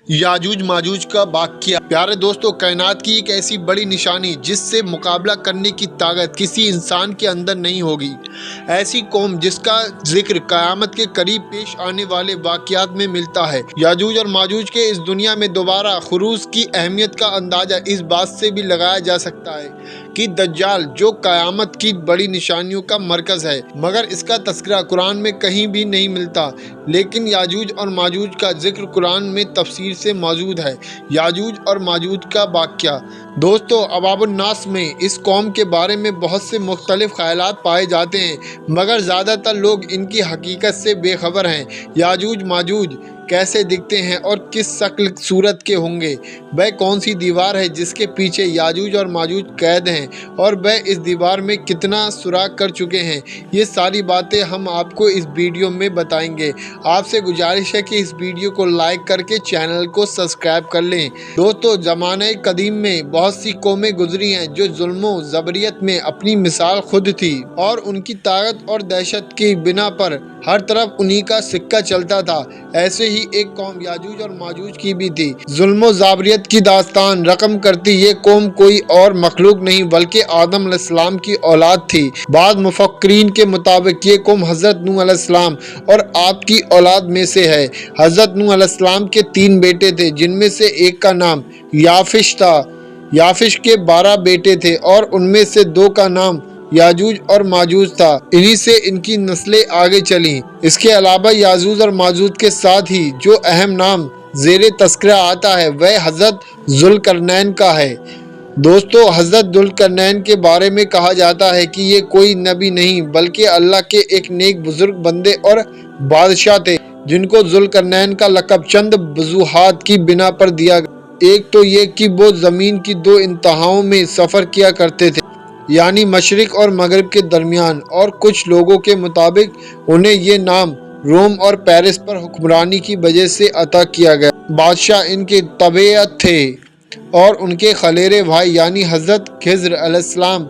याजूज माजूज का वाक़या। प्यारे दोस्तों, कायनात की एक ऐसी बड़ी निशानी जिससे मुकाबला करने की ताकत किसी इंसान के अंदर नहीं होगी। ऐसी कौम जिसका जिक्र क़यामत के करीब पेश आने वाले वाक़यात में मिलता है। याजूज और माजूज के इस दुनिया में दोबारा खुरूज की अहमियत का अंदाज़ा इस बात से भी लगाया जा सकता है कि दज्जाल जो क़यामत की बड़ी निशानियों का मरकज़ है, मगर इसका तज़किरा कुरान में कहीं भी नहीं मिलता। लेकिन याजूज और माजूज का जिक्र कुरान में तफसीर से मौजूद है। याजूज और माजूज का वाक़या। दोस्तों, अवाबुन्नास में इस कौम के बारे में बहुत से मुख्तलिफ ख़यालात पाए जाते हैं, मगर ज़्यादातर लोग इनकी हकीकत से बेखबर हैं। याजूज माजूज कैसे दिखते हैं और किस शक्ल सूरत के होंगे? वह कौन सी दीवार है जिसके पीछे याजूज और माजूज कैद हैं, और वह इस दीवार में कितना सुराख कर चुके हैं? ये सारी बातें हम आपको इस वीडियो में बताएंगे। आपसे गुजारिश है कि इस वीडियो को लाइक करके चैनल को सब्सक्राइब कर लें। दोस्तों, ज़माने कदीम में बहुत सी कौमें गुजरी हैं जो जुल्म ज़बरियत में अपनी मिसाल खुद थी, और उनकी ताकत और दहशत की बिना पर हर तरफ उन्हीं का सिक्का चलता था। ऐसे ही एक कौम याजूज और माजूज की भी थी। जुल्म ज़बरियत की दास्तान रकम करती ये कौम कोई और मखलूक नहीं बल्कि आदम अलैहिस्सलाम की औलाद थी। बाद मुफक्किरीन के मुताबिक ये कौम हज़रत नूह अलैहिस्सलाम और आपकी औलाद में से है। हज़रत नूह अलैहिस्सलाम के 3 बेटे थे, जिनमें से एक का नाम याफिश था। याफिश के 12 बेटे थे और उनमें से 2 का नाम याजूज और माजूज था। इन्हीं से इनकी नस्लें आगे चलीं। इसके अलावा याजूज और माजूज के साथ ही जो अहम नाम ज़ेरे तस्करा आता है वह हज़रत ज़ुल्करनैन का है। दोस्तों, हज़रत ज़ुल्करनैन के बारे में कहा जाता है कि ये कोई नबी नहीं बल्कि अल्लाह के एक नेक बुजुर्ग बंदे और बादशाह थे, जिनको ज़ुल्करनैन का लक़ब चंद वजूहात की बिना पर दिया गया। एक तो ये कि वो ज़मीन की 2 इंतहाओं में सफ़र किया करते थे, यानी मशरिक और मगरिब के दरमियान, और कुछ लोगों के मुताबिक उन्हें ये नाम रोम और पेरिस पर हुक्मरानी की वजह से अता किया गया। बादशाह इनके तबेयत थे और उनके खलेरे भाई यानी हज़रत खिज़्र अलैहिस्सलाम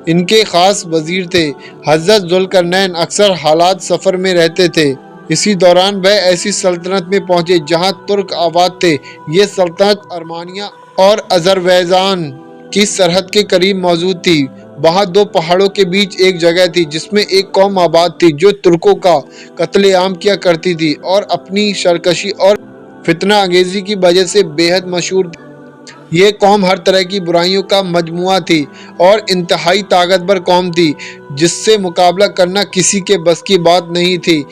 इनके ख़ास वज़ीर थे। हज़रत ज़ुल्करनैन अक्सर हालात सफ़र में रहते थे। इसी दौरान वह ऐसी सल्तनत में पहुँचे जहाँ तुर्क आबाद थे। ये सल्तनत अर्मानिया और अज़रबैजान की सरहद के करीब मौजूद थी। वहाँ 2 पहाड़ों के बीच एक जगह थी जिसमें एक कौम आबाद थी जो तुर्कों का कत्लेआम किया करती थी और अपनी सरकशी और फितना अंगेज़ी की वजह से बेहद मशहूर थी। ये कौम हर तरह की बुराइयों का मजमुआ थी और इंतहाई ताकतवर कौम थी, जिससे मुकाबला करना किसी के बस की बात नहीं थी।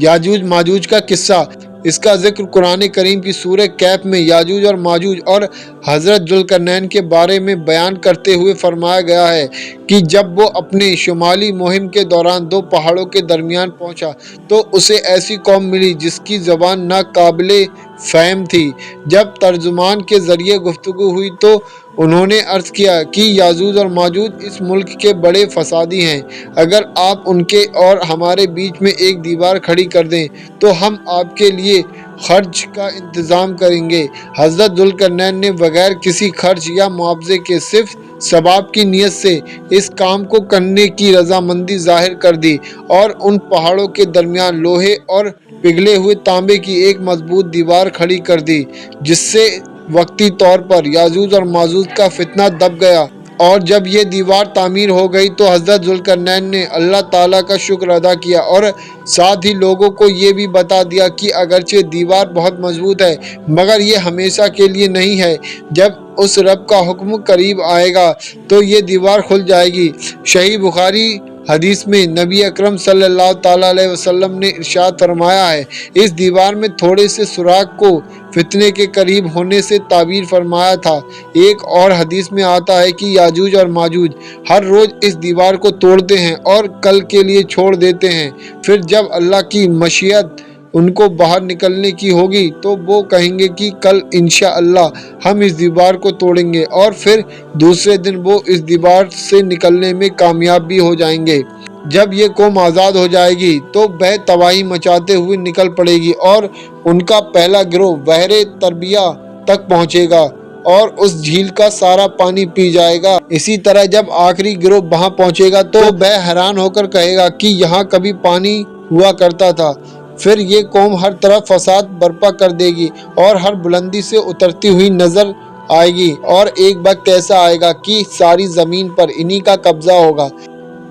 याजूज माजूज का किस्सा। इसका जिक्र कुरान करीम की सूरह कैफ में याजूज और माजूज और हज़रत ज़ुल्करनैन के बारे में बयान करते हुए फरमाया गया है कि जब वो अपने शुमाली मुहिम के दौरान 2 पहाड़ों के दरमियान पहुंचा तो उसे ऐसी कौम मिली जिसकी ज़बान नाकाबिले फ़हम थी। जब तर्जुमान के ज़रिए गुफ्तगू हुई तो उन्होंने अर्ज़ किया कि याजूज और माजूज इस मुल्क के बड़े फसादी हैं। अगर आप उनके और हमारे बीच में एक दीवार खड़ी कर दें तो हम आपके लिए खर्च का इंतज़ाम करेंगे। हज़रत ज़ुल्करनैन ने बगैर किसी खर्च या मुआवजे के सिर्फ सवाब की नीयत से इस काम को करने की रजामंदी जाहिर कर दी और उन पहाड़ों के दरमियान लोहे और पिघले हुए तांबे की एक मजबूत दीवार खड़ी कर दी, जिससे वक्ती तौर पर याजूज और माजूज का फितना दब गया। और जब ये दीवार तामीर हो गई तो हज़रत ज़ुल्करनैन ने अल्लाह ताला का शुक्र अदा किया और साथ ही लोगों को ये भी बता दिया कि अगरचे दीवार बहुत मजबूत है, मगर ये हमेशा के लिए नहीं है। जब उस रब का हुक्म करीब आएगा तो ये दीवार खुल जाएगी। सही बुखारी हदीस में नबी अकरम सल्लल्लाहु ताला अलैहि वसल्लम ने इरशाद फरमाया है, इस दीवार में थोड़े से सुराख को फितने के करीब होने से ताबीर फरमाया था। एक और हदीस में आता है कि याजूज और माजूज हर रोज़ इस दीवार को तोड़ते हैं और कल के लिए छोड़ देते हैं। फिर जब अल्लाह की मशीयत उनको बाहर निकलने की होगी तो वो कहेंगे कि कल इंशाअल्लाह हम इस दीवार को तोड़ेंगे, और फिर दूसरे दिन वो इस दीवार से निकलने में कामयाब भी हो जाएंगे। जब ये कौम आज़ाद हो जाएगी तो वह तबाही मचाते हुए निकल पड़ेगी और उनका पहला गिरोह बहरे तरबिया तक पहुँचेगा और उस झील का सारा पानी पी जाएगा। इसी तरह जब आखिरी गिरोह वहाँ पहुँचेगा तो वह हैरान होकर कहेगा कि यहाँ कभी पानी हुआ करता था। پھر یہ قوم ہر طرف فساد برپا کر دے گی اور ہر بلندی سے اترتی ہوئی نظر آئے گی، اور ایک وقت ایسا آئے گا کہ ساری زمین پر انہی کا قبضہ ہوگا۔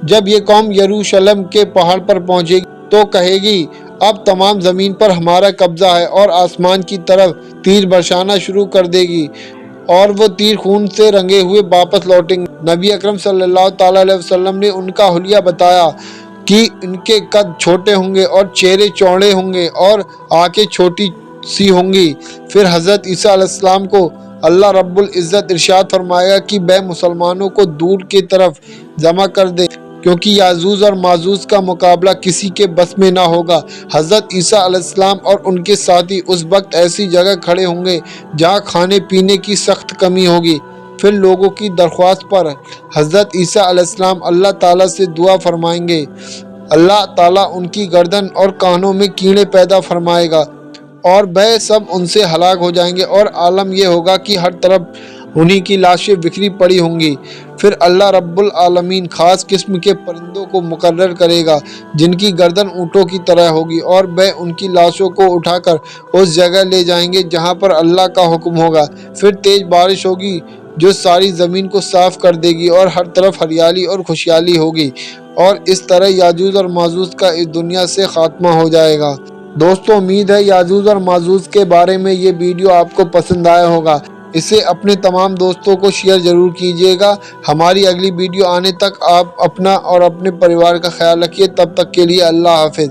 جب یہ قوم یروشلم کے پہاڑ پر پہنچے گی تو کہے گی اب تمام زمین پر ہمارا قبضہ ہے، اور آسمان کی طرف تیر برسانا شروع کر دے گی، اور وہ تیر خون سے رنگے ہوئے واپس لوٹیں گے۔ نبی اکرم صلی اللہ تعالیٰ علیہ وسلم نے ان کا حلیہ بتایا کہ ان کے قد چھوٹے ہوں گے اور چہرے چوڑے ہوں گے اور آنکھیں چھوٹی سی ہوں گی۔ پھر حضرت عیسیٰ علیہ السلام کو اللہ رب العزت ارشاد فرمائے گا کہ بے مسلمانوں کو دور کی طرف جمع کر دے، کیونکہ یاجوج اور ماجوج کا مقابلہ کسی کے بس میں نہ ہوگا۔ حضرت عیسیٰ علیہ السلام اور ان کے ساتھی اس وقت ایسی جگہ کھڑے ہوں گے جہاں کھانے پینے کی سخت کمی ہوگی۔ پھر لوگوں کی درخواست پر حضرت عیسیٰ علیہ السلام اللہ تعالیٰ سے دعا فرمائیں گے، اللہ تعالیٰ ان کی گردن اور کانوں میں کیڑے پیدا فرمائے گا، اور وہ سب ان سے ہلاک ہو جائیں گے، اور عالم یہ ہوگا کہ ہر طرف انہی کی لاشیں بکھری پڑی ہوں گی۔ پھر اللہ رب العالمین خاص قسم کے پرندوں کو مقرر کرے گا جن کی گردن اونٹوں کی طرح ہوگی، اور وہ ان کی لاشوں کو اٹھا کر اس جگہ لے جائیں گے جہاں پر اللہ کا حکم ہوگا۔ پھر تیز بارش ہوگی جو ساری زمین کو صاف کر دے گی، اور ہر طرف ہریالی اور خوشحالی ہوگی، اور اس طرح یاجوج اور ماجوج کا اس دنیا سے خاتمہ ہو جائے گا۔ دوستو، امید ہے یاجوج اور ماجوج کے بارے میں یہ ویڈیو آپ کو پسند آیا ہوگا۔ اسے اپنے تمام دوستوں کو شیئر ضرور کیجیے گا۔ ہماری اگلی ویڈیو آنے تک آپ اپنا اور اپنے پریوار کا خیال رکھیے۔ تب تک کے لیے اللہ حافظ۔